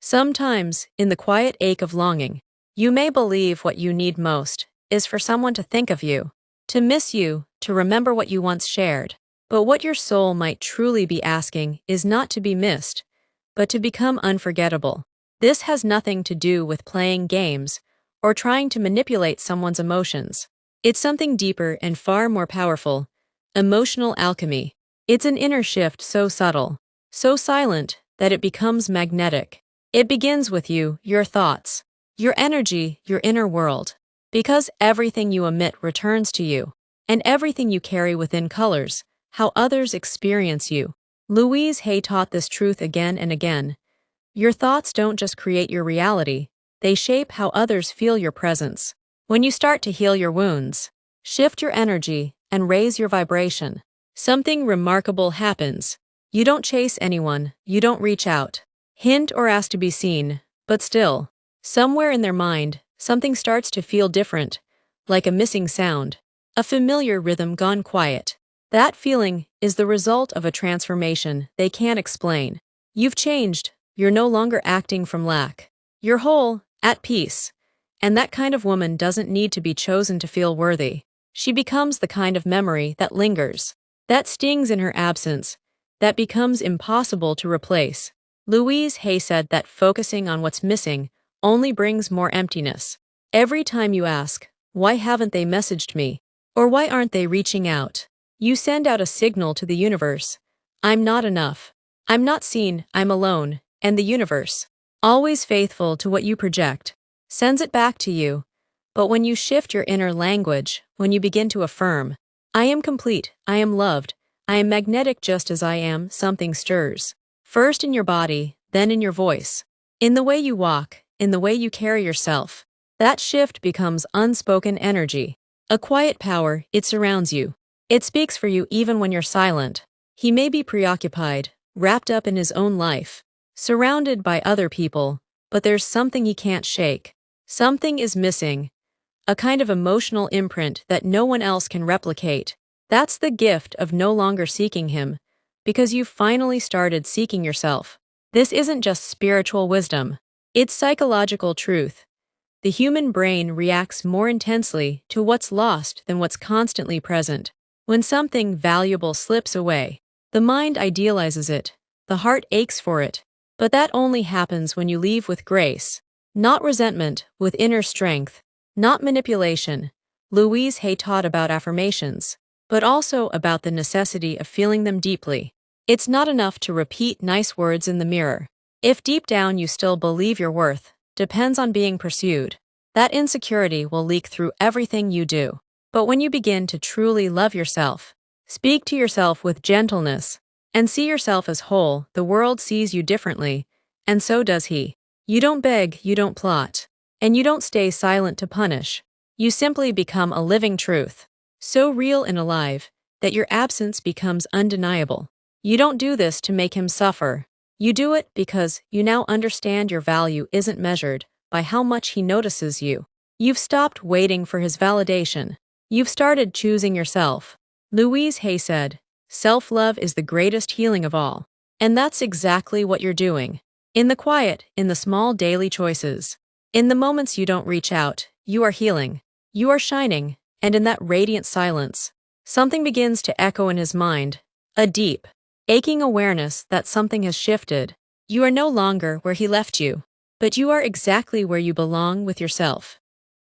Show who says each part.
Speaker 1: Sometimes, in the quiet ache of longing, you may believe what you need most is for someone to think of you, to miss you, to remember what you once shared. But what your soul might truly be asking is not to be missed, but to become unforgettable. This has nothing to do with playing games or trying to manipulate someone's emotions. It's something deeper and far more powerful: emotional alchemy. It's an inner shift so subtle, so silent, that it becomes magnetic. It begins with you, your thoughts, your energy, your inner world. Because everything you emit returns to you, and everything you carry within colors how others experience you. Louise Hay taught this truth again and again. Your thoughts don't just create your reality, they shape how others feel your presence. When you start to heal your wounds, shift your energy, and raise your vibration, something remarkable happens. You don't chase anyone, you don't reach out, hint or ask to be seen, but still, somewhere in their mind, something starts to feel different, like a missing sound, a familiar rhythm gone quiet. That feeling is the result of a transformation they can't explain. You've changed, you're no longer acting from lack. You're whole, at peace. And that kind of woman doesn't need to be chosen to feel worthy. She becomes the kind of memory that lingers, that stings in her absence, that becomes impossible to replace. Louise Hay said that focusing on what's missing only brings more emptiness. Every time you ask, "Why haven't they messaged me?" or "Why aren't they reaching out?" you send out a signal to the universe. I'm not enough. I'm not seen, I'm alone, and the universe, always faithful to what you project, sends it back to you. But when you shift your inner language, when you begin to affirm, "I am complete, I am loved, I am magnetic just as I am," something stirs. First in your body, then in your voice, in the way you walk, in the way you carry yourself. That shift becomes unspoken energy, a quiet power. It surrounds you. It speaks for you even when you're silent. He may be preoccupied, wrapped up in his own life, surrounded by other people, but there's something he can't shake. Something is missing, a kind of emotional imprint that no one else can replicate. That's the gift of no longer seeking him, because you've finally started seeking yourself. This isn't just spiritual wisdom, it's psychological truth. The human brain reacts more intensely to what's lost than what's constantly present. When something valuable slips away, the mind idealizes it, the heart aches for it. But that only happens when you leave with grace, not resentment, with inner strength, not manipulation. Louise Hay taught about affirmations, but also about the necessity of feeling them deeply. It's not enough to repeat nice words in the mirror. If deep down you still believe your worth depends on being pursued, that insecurity will leak through everything you do. But when you begin to truly love yourself, speak to yourself with gentleness, and see yourself as whole, the world sees you differently, and so does he. You don't beg, you don't plot, and you don't stay silent to punish. You simply become a living truth, so real and alive that your absence becomes undeniable. You don't do this to make him suffer. You do it because you now understand your value isn't measured by how much he notices you. You've stopped waiting for his validation. You've started choosing yourself. Louise Hay said, "Self-love is the greatest healing of all." And that's exactly what you're doing. In the quiet, in the small daily choices, in the moments you don't reach out, you are healing. You are shining, and in that radiant silence, something begins to echo in his mind, a deep, aching awareness that something has shifted. You are no longer where he left you, but you are exactly where you belong with yourself.